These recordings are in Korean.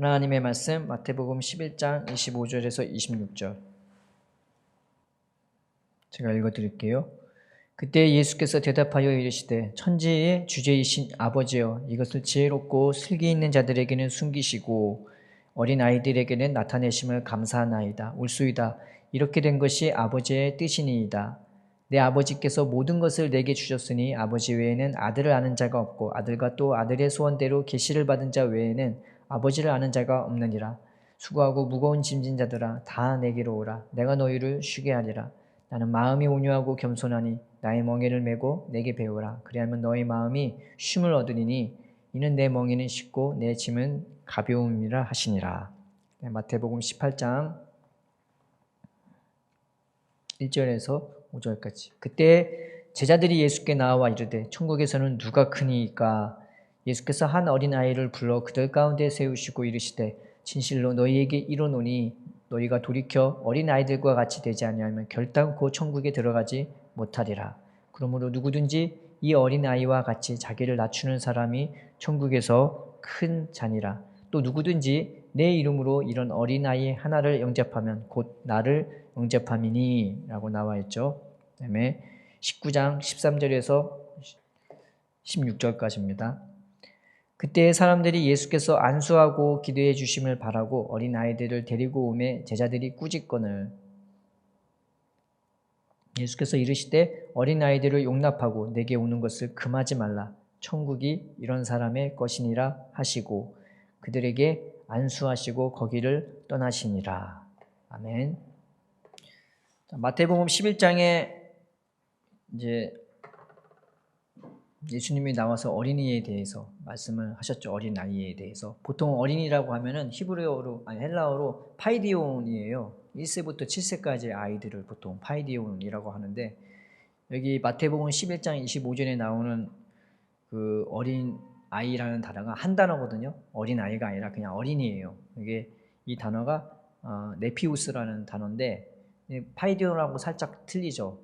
하나님의 말씀 마태복음 11장 25절에서 26절 제가 읽어드릴게요. 그때 예수께서 대답하여 이르시되 천지의 주제이신 아버지여 이것을 지혜롭고 슬기 있는 자들에게는 숨기시고 어린 아이들에게는 나타내심을 감사하나이다. 올소이다. 이렇게 된 것이 아버지의 뜻이니이다. 내 아버지께서 모든 것을 내게 주셨으니 아버지 외에는 아들을 아는 자가 없고 아들과 또 아들의 소원대로 계시를 받은 자 외에는 아버지를 아는 자가 없느니라. 수고하고 무거운 짐진 자들아 다 내게로 오라. 내가 너희를 쉬게 하리라. 나는 마음이 온유하고 겸손하니 나의 멍에를 메고 내게 배우라. 그리하면 너희 마음이 쉼을 얻으리니 이는 내 멍에는 쉽고 내 짐은 가벼움이라 하시니라. 마태복음 18장 1절에서 5절까지. 그때 제자들이 예수께 나와 이르되 천국에서는 누가 크니까? 예수께서 한 어린아이를 불러 그들 가운데 세우시고 이르시되 진실로 너희에게 이르노니 너희가 돌이켜 어린아이들과 같이 되지 아니하면 결단코 천국에 들어가지 못하리라. 그러므로 누구든지 이 어린아이와 같이 자기를 낮추는 사람이 천국에서 큰 자니라. 또 누구든지 내 이름으로 이런 어린아이 하나를 영접하면 곧 나를 영접함이니 라고 나와 있죠. 그 다음에 19장 13절에서 16절까지입니다. 그때 사람들이 예수께서 안수하고 기도해 주심을 바라고 어린아이들을 데리고 오매 제자들이 꾸짖거늘 예수께서 이르시되 어린아이들을 용납하고 내게 오는 것을 금하지 말라. 천국이 이런 사람의 것이니라 하시고 그들에게 안수하시고 거기를 떠나시니라. 아멘. 마태복음 11장에 이제 예수님이 나와서 어린이에 대해서 말씀을 하셨죠. 어린아이에 대해서. 보통 어린이라고 하면은 헬라어로 파이디온이에요. 1세부터 7세까지의 아이들을 보통 파이디온이라고 하는데 여기 마태복음 11장 25절에 나오는 그 어린아이라는 단어가 한 단어거든요. 어린아이가 아니라 그냥 어린이에요. 이게 이 단어가 네피우스라는 단어인데 파이디온하고 살짝 틀리죠.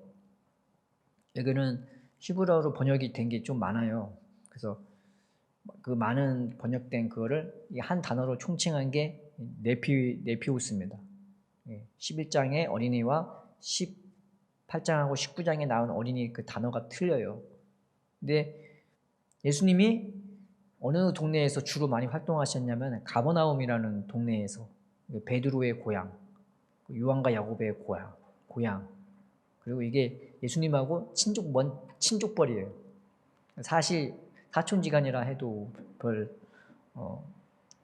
여기는 히브리어로 번역이 된 게 좀 많아요. 그래서 그 많은 번역된 그거를 한 단어로 총칭한 게 네피우스입니다. 11장의 어린이와 18장하고 19장에 나온 어린이 그 단어가 틀려요. 근데 예수님이 어느 동네에서 주로 많이 활동하셨냐면 가버나움이라는 동네에서 베드로의 고향, 요한과 야고보의 고향 그리고 이게 예수님하고 친족벌이에요. 사실 사촌지간이라 해도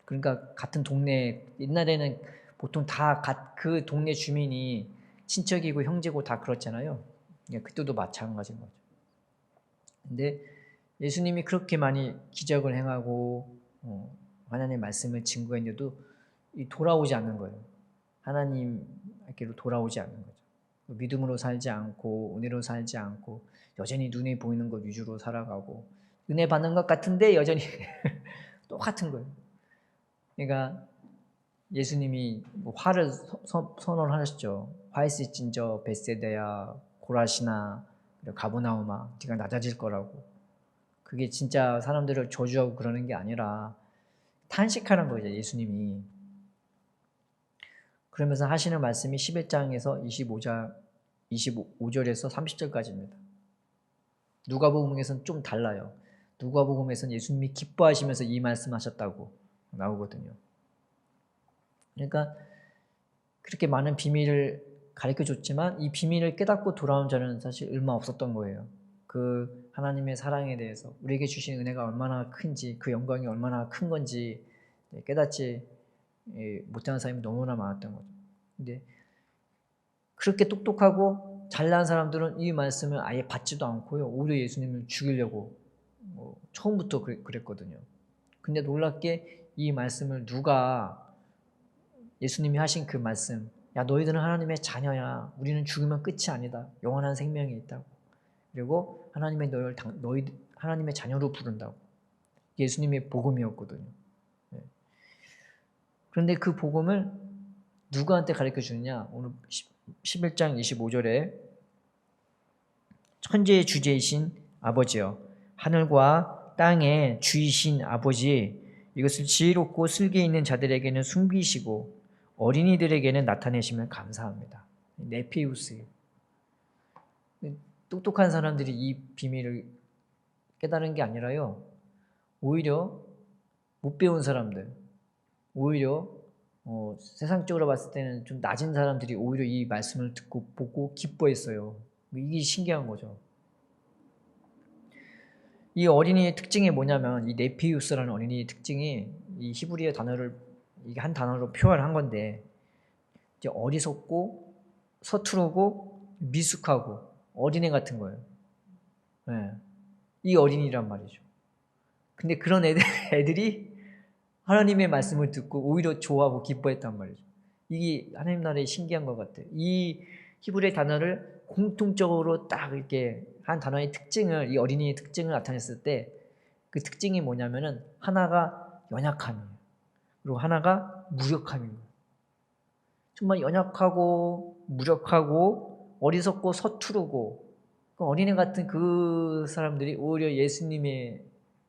그러니까 같은 동네 옛날에는 보통 다 그 동네 주민이 친척이고 형제고 다 그렇잖아요. 그때도 마찬가지인 거죠. 근데 예수님이 그렇게 많이 기적을 행하고 하나님의 말씀을 증거했는데도 돌아오지 않는 거예요. 하나님께로 돌아오지 않는 거죠. 믿음으로 살지 않고 은혜로 살지 않고 여전히 눈에 보이는 것 위주로 살아가고 은혜 받는 것 같은데 여전히 똑같은 거예요. 그러니까 예수님이 화를 선언하셨죠. 화 있을진저 벳세다야 고라시나 가버나움아 네가 낮아질 거라고. 그게 진짜 사람들을 저주하고 그러는 게 아니라 탄식하는 거죠. 예수님이. 그러면서 하시는 말씀이 11장에서 25절에서 30절까지입니다. 누가복음에서는 좀 달라요. 누가복음에서는 예수님이 기뻐하시면서 이 말씀하셨다고 나오거든요. 그러니까 그렇게 많은 비밀을 가르쳐줬지만 이 비밀을 깨닫고 돌아온 자는 사실 얼마 없었던 거예요. 그 하나님의 사랑에 대해서 우리에게 주신 은혜가 얼마나 큰지 그 영광이 얼마나 큰 건지 깨닫지 못하는 사람이 너무나 많았던 거죠. 근데 그렇게 똑똑하고 잘난 사람들은 이 말씀을 아예 받지도 않고요. 오히려 예수님을 죽이려고 처음부터 그랬거든요. 근데 놀랍게 이 말씀을 누가 예수님이 하신 그 말씀, 야 너희들은 하나님의 자녀야. 우리는 죽으면 끝이 아니다. 영원한 생명이 있다고. 그리고 하나님의 자녀로 부른다고. 예수님의 복음이었거든요. 그런데 그 복음을 누구한테 가르쳐 주느냐? 오늘 11장 25절에 천지의 주제이신 아버지여 하늘과 땅의 주이신 아버지 이것을 지혜롭고 슬기 있는 자들에게는 숨기시고 어린이들에게는 나타내시면 감사합니다. 네피우스. 똑똑한 사람들이 이 비밀을 깨달은 게 아니라요. 오히려 못 배운 사람들, 오히려 세상적으로 봤을 때는 좀 낮은 사람들이 오히려 이 말씀을 듣고 보고 기뻐했어요. 이게 신기한 거죠. 이 어린이의 특징이 뭐냐면 이 네피우스라는 어린이의 특징이 이 히브리어 단어를 이게 한 단어로 표현한 건데 이제 어리석고 서투르고 미숙하고 어린애 같은 거예요. 네. 이 어린이란 말이죠. 근데 그런 애들이 하나님의 말씀을 듣고 오히려 좋아하고 기뻐했단 말이죠. 이게 하나님 나라의 신기한 것 같아요. 이 히브리 단어를 공통적으로 딱 이렇게 한 단어의 특징을, 이 어린이의 특징을 나타냈을 때 그 특징이 뭐냐면은 하나가 연약함이에요. 그리고 하나가 무력함이에요. 정말 연약하고 무력하고 어리석고 서투르고 어린애 같은 그 사람들이 오히려 예수님의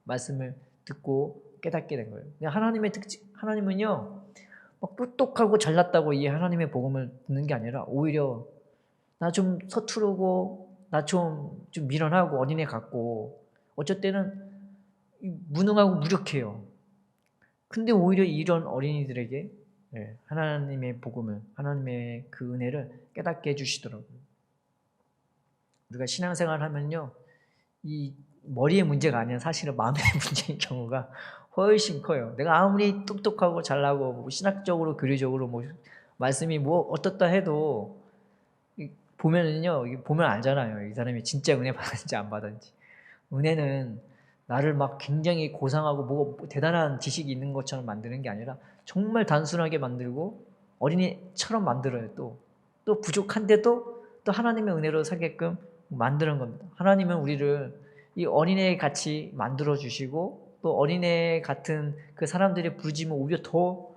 말씀을 듣고 깨닫게 된 거예요. 하나님의 특징, 하나님은요, 막 똑똑하고 잘났다고 이 하나님의 복음을 듣는 게 아니라 오히려 나 좀 서투르고 나 좀 미련하고 어린애 같고 어쩔 때는 무능하고 무력해요. 근데 오히려 이런 어린이들에게 하나님의 복음을, 하나님의 그 은혜를 깨닫게 해주시더라고요. 우리가 신앙생활을 하면요, 이 머리의 문제가 아니라 사실은 마음의 문제인 경우가 훨씬 커요. 내가 아무리 똑똑하고 잘나고 뭐 신학적으로 교리적으로 뭐 말씀이 뭐 어떻다 해도 보면은요, 보면 알잖아요. 이 사람이 진짜 은혜 받았는지 안 받았는지. 은혜는 나를 막 굉장히 고상하고 뭐 대단한 지식이 있는 것처럼 만드는 게 아니라 정말 단순하게 만들고 어린이처럼 만들어요. 또 부족한데도 또 하나님의 은혜로 살게끔 만드는 겁니다. 하나님은 우리를 이 어린애 같이 만들어 주시고 또 어린애 같은 그 사람들의 부르짖음을 오히려 더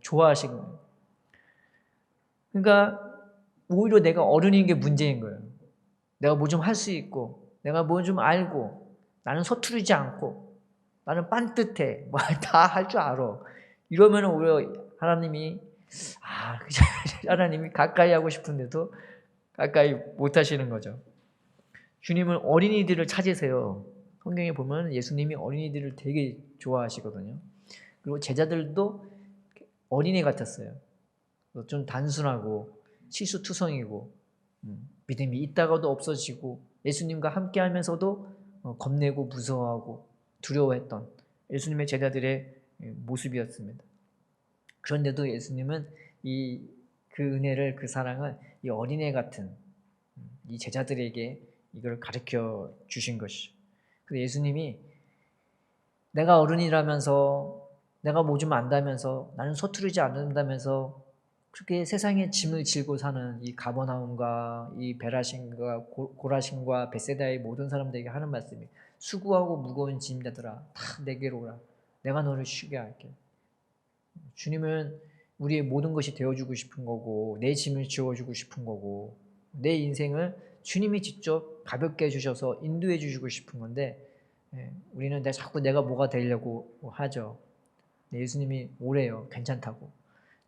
좋아하시는 거예요. 그러니까 오히려 내가 어른인 게 문제인 거예요. 내가 뭐 좀 할 수 있고 내가 뭐 좀 알고 나는 서투르지 않고 나는 빤듯해 뭐 다 할 줄 알아. 이러면 오히려 하나님이 하나님이 가까이 하고 싶은데도 가까이 못 하시는 거죠. 주님은 어린이들을 찾으세요. 성경에 보면 예수님이 어린이들을 되게 좋아하시거든요. 그리고 제자들도 어린이 같았어요. 좀 단순하고 실수투성이고 믿음이 있다가도 없어지고 예수님과 함께 하면서도 겁내고 무서워하고 두려워했던 예수님의 제자들의 모습이었습니다. 그런데도 예수님은 그 은혜를, 그 사랑을 이 어린애 같은 이 제자들에게 이걸 가르쳐 주신 것이죠. 그래서 예수님이 내가 어른이라면서 내가 뭐 좀 안다면서 나는 서투르지 않는다면서 그렇게 세상의 짐을 지고 사는 이 가버나움과 이 베라신과 고라신과 베세다의 모든 사람들에게 하는 말씀이 수고하고 무거운 짐자들아 다 내게로 오라. 내가 너를 쉬게 할게. 주님은 우리의 모든 것이 되어주고 싶은 거고 내 짐을 지워주고 싶은 거고 내 인생을 주님이 직접 가볍게 해주셔서 인도해 주시고 싶은 건데 우리는 자꾸 내가 뭐가 되려고 하죠. 예수님이 오래요. 괜찮다고.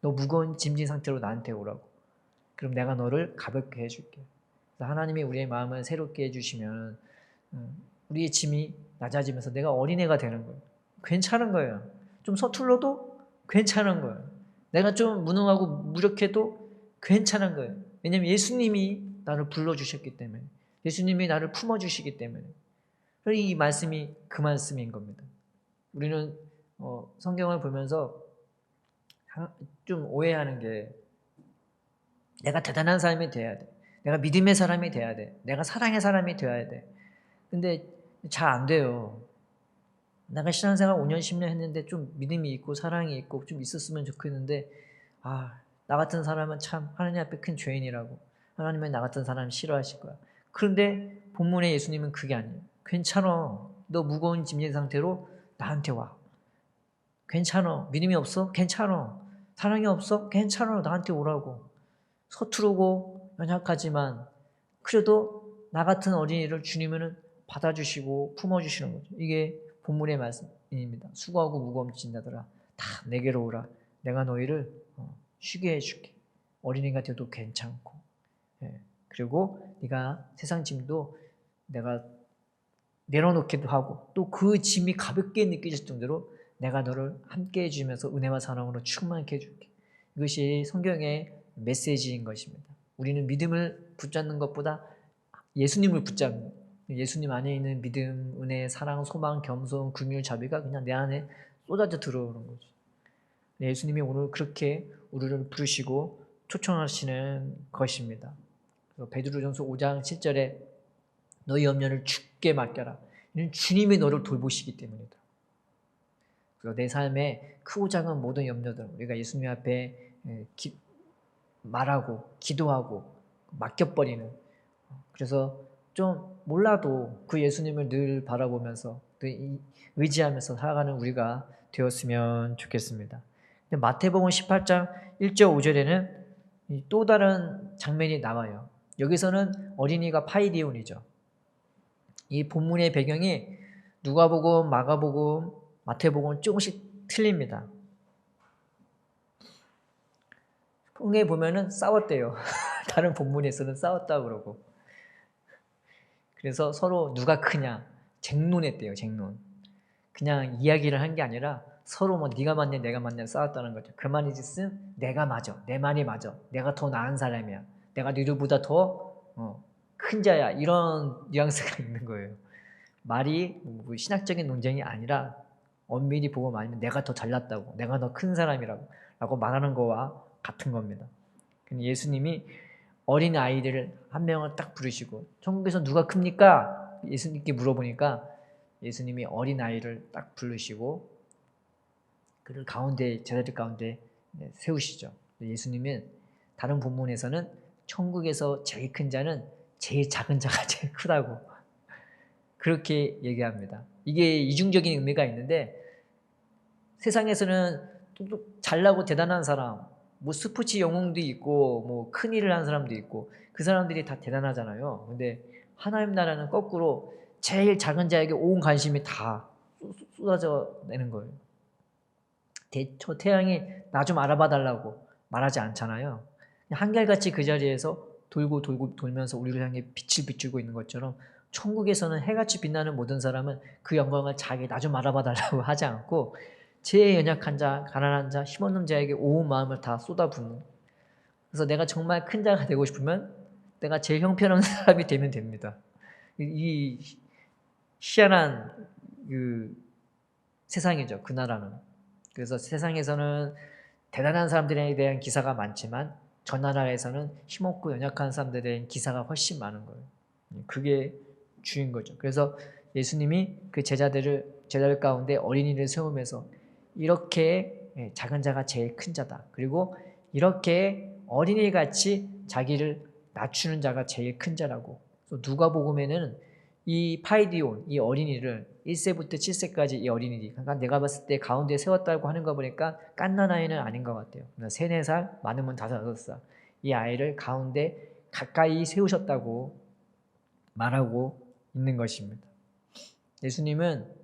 너 무거운 짐진 상태로 나한테 오라고. 그럼 내가 너를 가볍게 해줄게. 하나님이 우리의 마음을 새롭게 해주시면 우리의 짐이 낮아지면서 내가 어린애가 되는 거예요. 괜찮은 거예요. 좀 서툴러도 괜찮은 거예요. 내가 좀 무능하고 무력해도 괜찮은 거예요. 왜냐하면 예수님이 나를 불러주셨기 때문에 예수님이 나를 품어주시기 때문에 이 말씀이 그 말씀인 겁니다. 우리는 성경을 보면서 좀 오해하는 게 내가 대단한 사람이 돼야 돼. 내가 믿음의 사람이 돼야 돼. 내가 사랑의 사람이 돼야 돼. 근데 잘 안 돼요. 내가 신앙생활 5년, 10년 했는데 좀 믿음이 있고 사랑이 있고 좀 있었으면 좋겠는데 나 같은 사람은 참 하나님 앞에 큰 죄인이라고. 하나님은 나 같은 사람 싫어하실 거야. 그런데 본문의 예수님은 그게 아니에요. 괜찮아. 너 무거운 짐진 상태로 나한테 와. 괜찮아. 믿음이 없어? 괜찮아. 사랑이 없어? 괜찮아. 나한테 오라고. 서투르고 연약하지만 그래도 나 같은 어린이를 주님은 받아주시고 품어주시는 거죠. 이게 본문의 말씀. 말씀입니다. 수고하고 무거운 짐진 자들아 다 내게로 오라. 내가 너희를 쉬게 해줄게. 어린이가 돼도 괜찮고, 그리고 네가 세상 짐도 내가 내려놓기도 하고 또 그 짐이 가볍게 느껴질 정도로 내가 너를 함께 해주면서 은혜와 사랑으로 충만케 해줄게. 이것이 성경의 메시지인 것입니다. 우리는 믿음을 붙잡는 것보다 예수님을 붙잡는, 예수님 안에 있는 믿음, 은혜, 사랑, 소망, 겸손, 긍휼, 자비가 그냥 내 안에 쏟아져 들어오는 거죠. 예수님이 오늘 그렇게 우리를 부르시고 초청하시는 것입니다. 베드로전서 5장 7절에 너희 염려를 주께 맡겨라. 이는 주님이 너를 돌보시기 때문이다. 그래서 내 삶의 크고 작은 모든 염려들 우리가 예수님 앞에 말하고 기도하고 맡겨버리는, 그래서 좀 몰라도 그 예수님을 늘 바라보면서 늘 의지하면서 살아가는 우리가 되었으면 좋겠습니다. 마태복음 18장 1절 5절에는 또 다른 장면이 나와요. 여기서는 어린이가 파이디온이죠. 이 본문의 배경이 누가복음, 마가복음, 마태복음 조금씩 틀립니다. 통에 보면은 싸웠대요. 다른 본문에서는 싸웠다 그러고. 그래서 서로 누가 크냐 쟁론했대요. 쟁론. 그냥 이야기를 한 게 아니라 서로 뭐 네가 맞냐 내가 맞냐 싸웠다는 거죠. 그 말이 있으면 내가 맞아, 내 말이 맞아, 내가 더 나은 사람이야, 내가 너희들보다 더 큰 자야, 이런 뉘앙스가 있는 거예요. 말이 뭐 신학적인 논쟁이 아니라 엄밀히 보고 말하면 내가 더 잘났다고, 내가 더 큰 사람이라고 라고 말하는 거와 같은 겁니다. 예수님이 어린 아이들을 한 명을 딱 부르시고 천국에서 누가 큽니까? 예수님께 물어보니까 예수님이 어린 아이를 딱 부르시고 그를 가운데, 제자들 가운데 세우시죠. 예수님은 다른 본문에서는 천국에서 제일 큰 자는 제일 작은 자가 제일 크다고 그렇게 얘기합니다. 이게 이중적인 의미가 있는데, 세상에서는 또 잘나고 대단한 사람, 뭐 스포츠 영웅도 있고 뭐 큰 일을 한 사람도 있고 그 사람들이 다 대단하잖아요. 근데 하나님 나라는 거꾸로 제일 작은 자에게 온 관심이 다 쏟아져 내는 거예요. 저 태양이 나 좀 알아봐 달라고 말하지 않잖아요. 한결같이 그 자리에서 돌고 돌면서 우리를 향해 빛을 비추고 있는 것처럼 천국에서는 해같이 빛나는 모든 사람은 그 영광을 자기 나 좀 알아봐 달라고 하지 않고 제일 연약한 자, 가난한 자, 힘없는 자에게 온 마음을 다 쏟아붓는, 그래서 내가 정말 큰 자가 되고 싶으면 내가 제일 형편없는 사람이 되면 됩니다. 이 희한한 그 세상이죠. 그 나라는. 그래서 세상에서는 대단한 사람들에 대한 기사가 많지만 저 나라에서는 힘없고 연약한 사람들에 대한 기사가 훨씬 많은 거예요. 그게 주인 거죠. 그래서 예수님이 그 제자들 가운데 어린이를 세우면서 이렇게 작은 자가 제일 큰 자다. 그리고 이렇게 어린이같이 자기를 낮추는 자가 제일 큰 자라고. 누가복음에는 이 파이디온, 이 어린이를 1세부터 7세까지 이 어린이들이, 그러니까 내가 봤을 때 가운데 세웠다고 하는 거 보니까 깐난 아이는 아닌 것 같아요. 3, 4살, 많으면 5, 6살. 이 아이를 가운데 가까이 세우셨다고 말하고 있는 것입니다. 예수님은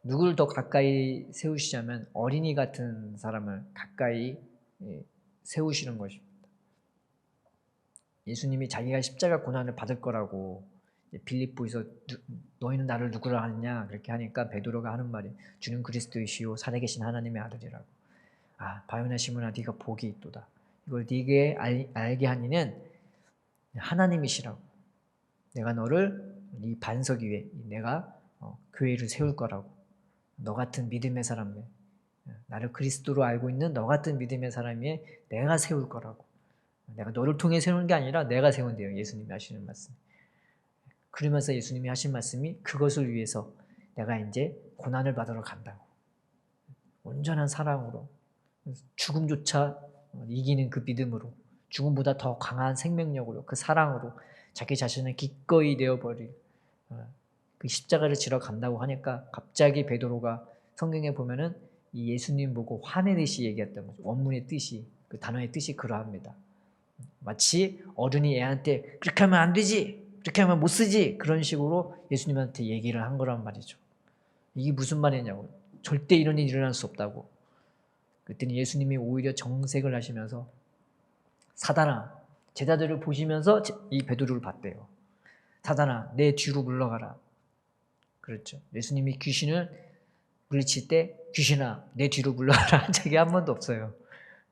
누구를 더 가까이 세우시자면 어린이 같은 사람을 가까이 세우시는 것입니다. 예수님이 자기가 십자가 고난을 받을 거라고 빌립보에서 너희는 나를 누구라 하느냐 그렇게 하니까 베드로가 하는 말이 주는 그리스도이시요 살아계신 하나님의 아들이라고. 바요나 시몬아 네가 복이 있도다. 이걸 네게 알게 하니는 하나님이시라고. 내가 너를 이 반석 위에 내가 교회를 세울 거라고. 너 같은 믿음의 사람, 나를 그리스도로 알고 있는 너 같은 믿음의 사람 위에 내가 세울 거라고. 내가 너를 통해 세우는 게 아니라 내가 세운대요. 예수님이 하시는 말씀. 그러면서 예수님이 하신 말씀이 그것을 위해서 내가 이제 고난을 받으러 간다고. 온전한 사랑으로 죽음조차 이기는 그 믿음으로, 죽음보다 더 강한 생명력으로, 그 사랑으로 자기 자신을 기꺼이 내어버릴 그 십자가를 지러 간다고 하니까 갑자기 베드로가 성경에 보면은 이 예수님 보고 화내듯이 얘기했던 거죠. 원문의 뜻이, 그 단어의 뜻이 그러합니다. 마치 어른이 애한테 그렇게 하면 안 되지, 그렇게 하면 못 쓰지, 그런 식으로 예수님한테 얘기를 한 거란 말이죠. 이게 무슨 말이냐고. 절대 이런 일이 일어날 수 없다고. 그랬더니 예수님이 오히려 정색을 하시면서 사단아, 제자들을 보시면서 이 베드로를 봤대요. 사단아, 내 뒤로 물러가라. 그렇죠. 예수님이 귀신을 물리칠 때 귀신아, 내 뒤로 물러가라 한 적이 한 번도 없어요.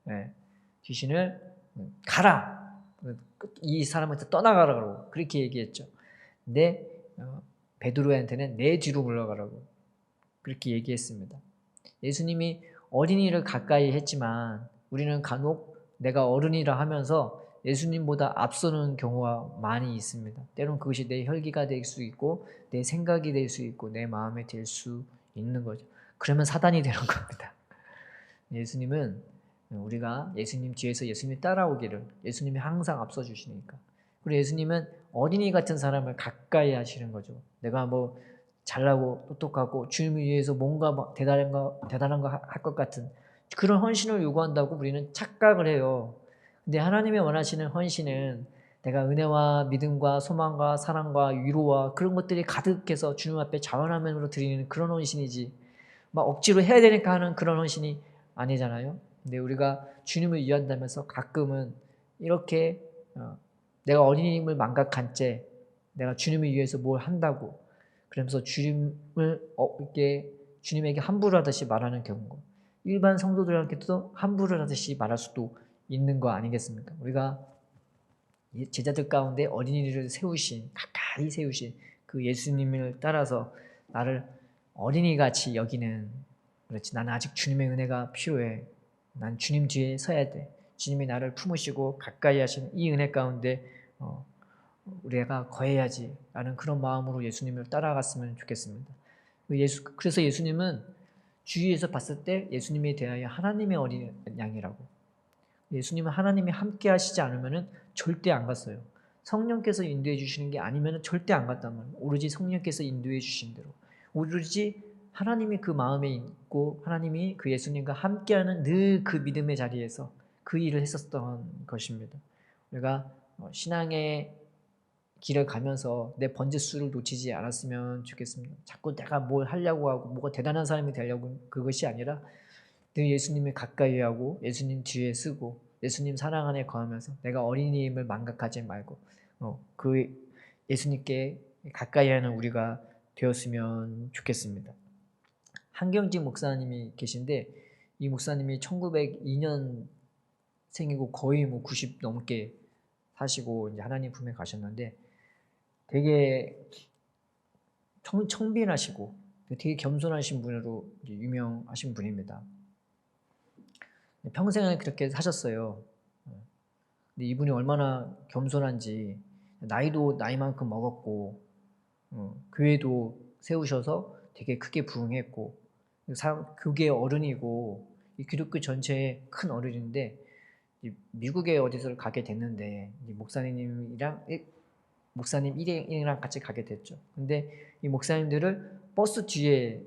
네. 귀신을 가라. 이 사람한테 떠나가라고 그렇게 얘기했죠. 근데 베드로한테는 내 뒤로 물러가라고 그렇게 얘기했습니다. 예수님이 어린이를 가까이 했지만 우리는 간혹 내가 어른이라 하면서 예수님보다 앞서는 경우가 많이 있습니다. 때로는 그것이 내 혈기가 될 수 있고 내 생각이 될 수 있고 내 마음이 될 수 있는 거죠. 그러면 사단이 되는 겁니다. 예수님은 우리가 예수님 뒤에서 예수님 따라오기를 예수님이 항상 앞서 주시니까. 그리고 예수님은 어린이 같은 사람을 가까이 하시는 거죠. 내가 뭐 잘나고 똑똑하고 주님을 위해서 뭔가 대단한 거 할 것 같은 그런 헌신을 요구한다고 우리는 착각을 해요. 근데 하나님이 원하시는 헌신은 내가 은혜와 믿음과 소망과 사랑과 위로와 그런 것들이 가득해서 주님 앞에 자원하면으로 드리는 그런 헌신이지 막 억지로 해야 되니까 하는 그런 헌신이 아니잖아요. 근데 우리가 주님을 위한다면서 가끔은 이렇게 내가 어린이임을 망각한 채 내가 주님을 위해서 뭘 한다고 그러면서 주님을 이렇게 주님에게 함부로 하듯이 말하는 경우 일반 성도들한테도 함부로 하듯이 말할 수도 있는 거 아니겠습니까? 우리가 제자들 가운데 어린이를 세우신 가까이 세우신 그 예수님을 따라서 나를 어린이같이 여기는 그렇지 나는 아직 주님의 은혜가 필요해. 난 주님 뒤에 서야 돼. 주님이 나를 품으시고 가까이 하시는 이 은혜 가운데 우리가 거해야지 라는 그런 마음으로 예수님을 따라갔으면 좋겠습니다. 그래서 예수님은 주위에서 봤을 때 예수님에 대하여 하나님의 어린 양이라고 예수님은 하나님이 함께 하시지 않으면 절대 안 갔어요. 성령께서 인도해 주시는 게 아니면 절대 안 갔단 말이에요. 오로지 성령께서 인도해 주신 대로 오로지 하나님이 그 마음에 있고 하나님이 그 예수님과 함께하는 늘 그 믿음의 자리에서 그 일을 했었던 것입니다. 우리가 신앙의 길을 가면서 내 번지수를 놓치지 않았으면 좋겠습니다. 자꾸 내가 뭘 하려고 하고 뭐가 대단한 사람이 되려고 그것이 아니라 늘 예수님을 가까이 하고 예수님 뒤에 쓰고 예수님 사랑 안에 거하면서 내가 어린이임을 망각하지 말고 그 예수님께 가까이 하는 우리가 되었으면 좋겠습니다. 한경직 목사님이 계신데 이 목사님이 1902년 생이고 거의 뭐 90 넘게 사시고 이제 하나님 품에 가셨는데 되게 청빈하시고 되게 겸손하신 분으로 유명하신 분입니다. 평생을 그렇게 사셨어요. 근데 이분이 얼마나 겸손한지 나이도 나이만큼 먹었고 교회도 세우셔서 되게 크게 부흥했고 교계 어른이고 기독교 전체의 큰 어른인데 미국에 어디서 가게 됐는데 목사님 일행이랑 같이 가게 됐죠. 근데 이 목사님들을 버스 뒤에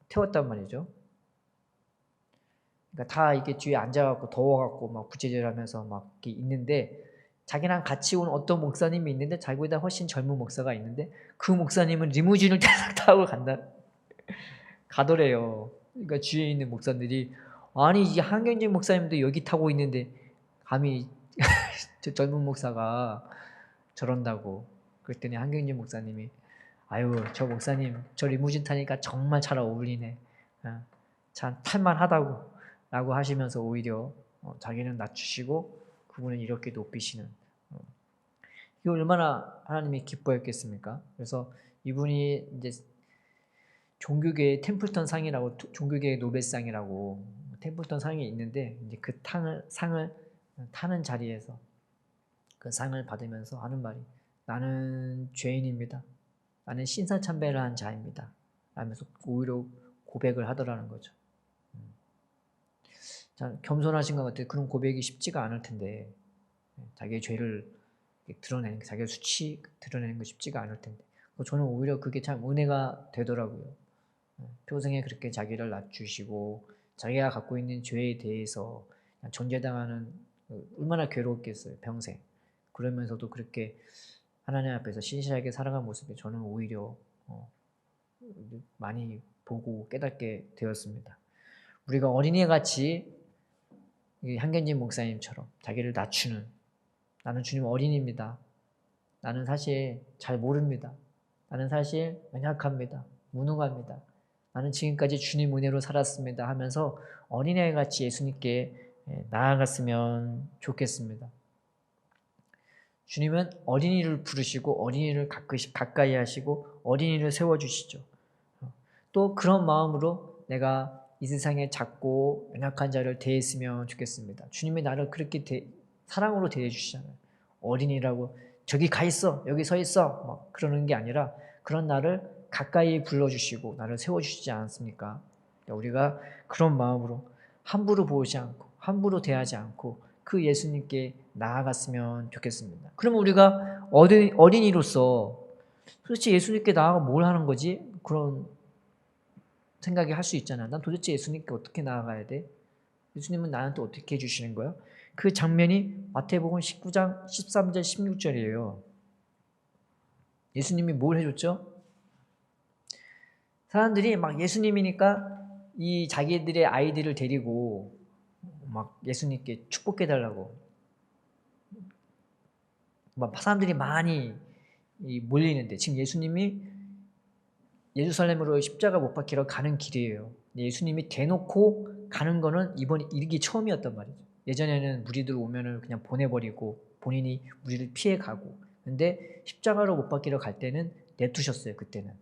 태웠단 말이죠. 그러니까 다 이게 뒤에 앉아갖고 더워갖고 막 부채질하면서 막 이렇게 있는데 자기랑 같이 온 어떤 목사님이 있는데 자기보다 훨씬 젊은 목사가 있는데 그 목사님은 리무진을 타고 가더래요. 그러니까 뒤에 있는 목사들이 아니 이 한경진 목사님도 여기 타고 있는데 감히 저 젊은 목사가 저런다고 그랬더니 한경진 목사님이 아유 저 목사님 저 리무진 타니까 정말 잘 어울리네. 참 탈만하다고 라고 하시면서 오히려 자기는 낮추시고 그분은 이렇게 높이시는 이거 얼마나 하나님이 기뻐했겠습니까? 그래서 이분이 이제 종교계의 템플턴 상이라고 종교계의 노벨상이라고 템플턴 상이 있는데 이제 그 상을 타는 자리에서 그 상을 받으면서 하는 말이 나는 죄인입니다. 나는 신사참배를 한 자입니다. 라면서 오히려 고백을 하더라는 거죠. 자, 겸손하신 것 같아요. 그런 고백이 쉽지가 않을 텐데 자기의 죄를 드러내는 자기의 수치 드러내는 거 쉽지가 않을 텐데 저는 오히려 그게 참 은혜가 되더라고요. 평생에 그렇게 자기를 낮추시고 자기가 갖고 있는 죄에 대해서 정죄당하는 얼마나 괴로웠겠어요. 평생. 그러면서도 그렇게 하나님 앞에서 신실하게 살아간 모습이 저는 오히려 많이 보고 깨닫게 되었습니다. 우리가 어린이같이 한견진 목사님처럼 자기를 낮추는, 나는 주님 어린이입니다. 나는 사실 잘 모릅니다. 나는 사실 연약합니다. 무능합니다. 나는 지금까지 주님 은혜로 살았습니다 하면서 어린애같이 예수님께 나아갔으면 좋겠습니다. 주님은 어린이를 부르시고 어린이를 가까이 하시고 어린이를 세워주시죠. 또 그런 마음으로 내가 이 세상에 작고 연약한 자를 대했으면 좋겠습니다. 주님이 나를 그렇게 사랑으로 대해주시잖아요. 어린이라고 저기 가 있어, 여기 서 있어 막 그러는 게 아니라 그런 나를 가까이 불러주시고 나를 세워주시지 않습니까? 우리가 그런 마음으로 함부로 보지 않고 함부로 대하지 않고 그 예수님께 나아갔으면 좋겠습니다. 그러면 우리가 어린이로서 도대체 예수님께 나아가 뭘 하는 거지? 그런 생각이 할 수 있잖아. 난 도대체 예수님께 어떻게 나아가야 돼? 예수님은 나한테 어떻게 해주시는 거야? 그 장면이 마태복음 19장 13절 16절이에요. 예수님이 뭘 해줬죠? 사람들이 막 예수님이니까 이 자기들의 아이들을 데리고 막 예수님께 축복해달라고 막 사람들이 많이 몰리는데 지금 예수님이 예루살렘으로 십자가 못 박히러 가는 길이에요. 예수님이 대놓고 가는 거는 이게 처음이었단 말이죠. 예전에는 무리들 오면은 그냥 보내버리고 본인이 무리를 피해 가고. 근데 십자가로 못 박히러 갈 때는 내두셨어요. 그때는.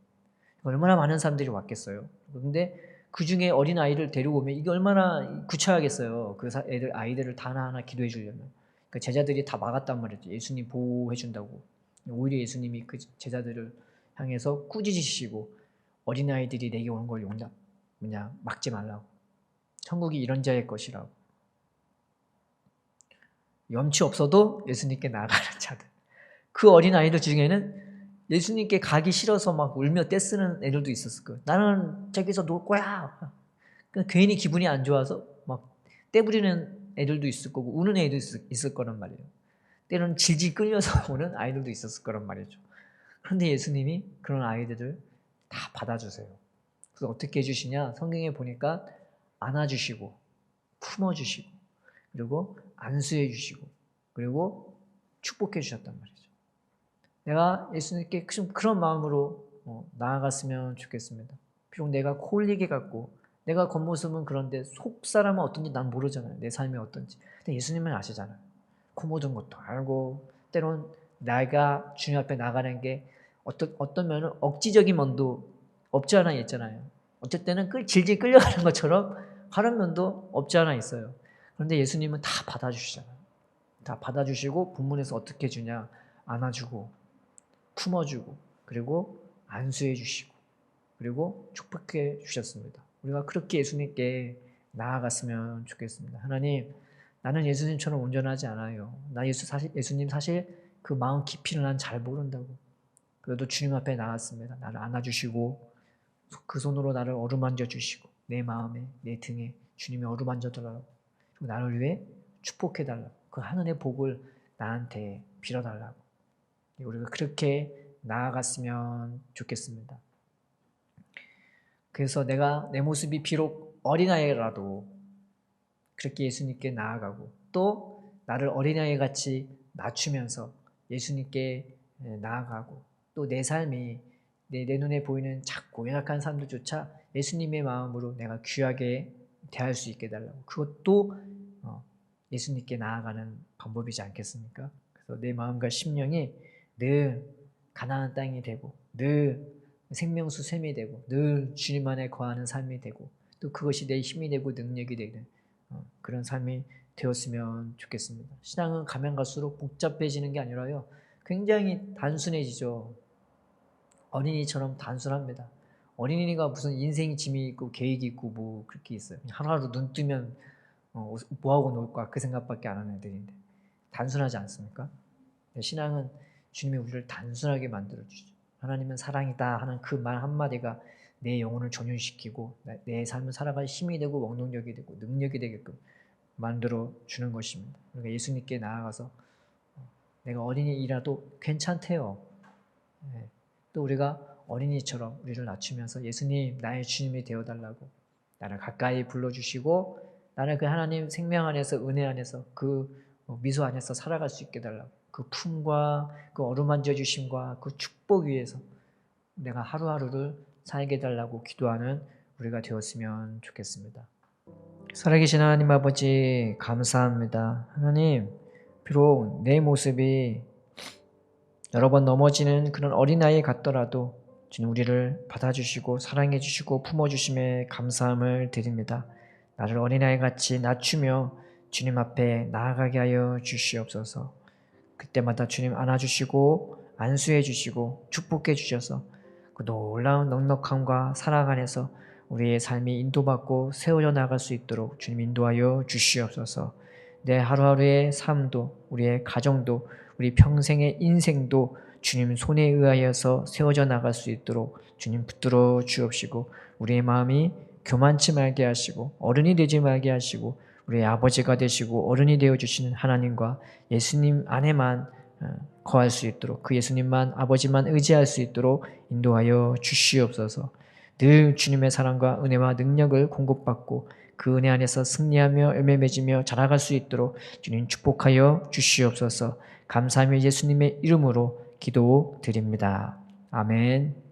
얼마나 많은 사람들이 왔겠어요. 근데 그 중에 어린 아이를 데리고 오면 이게 얼마나 구차하겠어요. 그 아이들을 다 하나하나 기도해 주려면. 그 제자들이 다 막았단 말이죠. 예수님 보호해 준다고. 오히려 예수님이 그 제자들을 향해서 꾸짖으시고 어린아이들이 내게 오는 걸 막지 말라고. 천국이 이런 자의 것이라고. 염치 없어도 예수님께 나아가는 자들. 그 어린아이들 중에는 예수님께 가기 싫어서 막 울며 떼쓰는 애들도 있었을 거예요. 나는 저기서 놀 거야. 괜히 기분이 안 좋아서 막 떼부리는 애들도 있을 거고 우는 애도 있을 거란 말이에요. 때로는 질질 끌려서 오는 아이들도 있었을 거란 말이죠. 그런데 예수님이 그런 아이들을 다 받아주세요. 그래서 어떻게 해주시냐? 성경에 보니까 안아주시고 품어주시고 그리고 안수해 주시고 그리고 축복해 주셨단 말이죠. 내가 예수님께 그런 마음으로 나아갔으면 좋겠습니다. 비록 내가 콜리게 같고 내가 겉모습은 그런데 속 사람은 어떤지 난 모르잖아요. 내 삶이 어떤지. 근데 예수님은 아시잖아요. 그 모든 것도 알고 때론 내가 주님 앞에 나가는 게 어떤 면은 억지적인 면도 없지 않아 있잖아요. 어쩔 때는 질질 끌려가는 것처럼 하는 면도 없지 않아 있어요. 그런데 예수님은 다 받아주시잖아요. 다 받아주시고 본문에서 어떻게 주냐? 안아주고 품어주고 그리고 안수해 주시고 그리고 축복해 주셨습니다. 우리가 그렇게 예수님께 나아갔으면 좋겠습니다. 하나님, 나는 예수님처럼 온전하지 않아요. 예수님 사실 그 마음 깊이를 난 잘 모른다고. 그래도 주님 앞에 나왔습니다. 나를 안아주시고 그 손으로 나를 어루만져 주시고 내 마음에 내 등에 주님이 어루만져 달라고 그리고 나를 위해 축복해 달라고 그 하늘의 복을 나한테 빌어 달라고 우리가 그렇게 나아갔으면 좋겠습니다. 그래서 내 모습이 비록 어린아이라도 그렇게 예수님께 나아가고 또 나를 어린아이같이 낮추면서 예수님께 나아가고 또 내 삶이 내 눈에 보이는 작고 연약한 사람들조차 예수님의 마음으로 내가 귀하게 대할 수 있게 해달라고 그것도 예수님께 나아가는 방법이지 않겠습니까? 그래서 내 마음과 심령이 늘 가나안 땅이 되고 늘 생명수 샘이 되고 늘 주님 안에 거하는 삶이 되고 또 그것이 내 힘이 되고 능력이 되는 그런 삶이 되었으면 좋겠습니다. 신앙은 가면 갈수록 복잡해지는 게 아니라요. 굉장히 단순해지죠. 어린이처럼 단순합니다. 어린이가 무슨 인생 짐이 있고 계획이 있고 뭐 그렇게 있어요. 하루하루 눈 뜨면 뭐하고 놀까 그 생각밖에 안 하는 애들인데 단순하지 않습니까? 신앙은 주님이 우리를 단순하게 만들어주죠. 하나님은 사랑이다 하는 그 말 한마디가 내 영혼을 전율시키고 내 삶을 살아갈 힘이 되고 원동력이 되고 능력이 되게끔 만들어주는 것입니다. 그러니까 예수님께 나아가서 내가 어린이라도 괜찮대요. 또 우리가 어린이처럼 우리를 낮추면서 예수님 나의 주님이 되어달라고 나를 가까이 불러주시고 나는 그 하나님 생명 안에서 은혜 안에서 그 미소 안에서 살아갈 수 있게 달라고 그 품과 그 어루만져 주심과 그 축복 위에서 내가 하루하루를 살게 달라고 기도하는 우리가 되었으면 좋겠습니다. 살아계신 하나님 아버지 감사합니다. 하나님 비록 내 모습이 여러 번 넘어지는 그런 어린아이 같더라도 주님 우리를 받아주시고 사랑해 주시고 품어주심에 감사함을 드립니다. 나를 어린아이같이 낮추며 주님 앞에 나아가게 하여 주시옵소서. 그때마다 주님 안아주시고 안수해 주시고 축복해 주셔서 그 놀라운 넉넉함과 사랑 안에서 우리의 삶이 인도받고 세워져 나갈 수 있도록 주님 인도하여 주시옵소서. 내 하루하루의 삶도 우리의 가정도 우리 평생의 인생도 주님 손에 의하여서 세워져 나갈 수 있도록 주님 붙들어 주옵시고 우리의 마음이 교만치 말게 하시고 어른이 되지 말게 하시고 우리의 아버지가 되시고 어른이 되어주시는 하나님과 예수님 안에만 거할 수 있도록 그 예수님만 아버지만 의지할 수 있도록 인도하여 주시옵소서. 늘 주님의 사랑과 은혜와 능력을 공급받고 그 은혜 안에서 승리하며 열매 맺으며 자라갈 수 있도록 주님 축복하여 주시옵소서. 감사하며 예수님의 이름으로 기도드립니다. 아멘.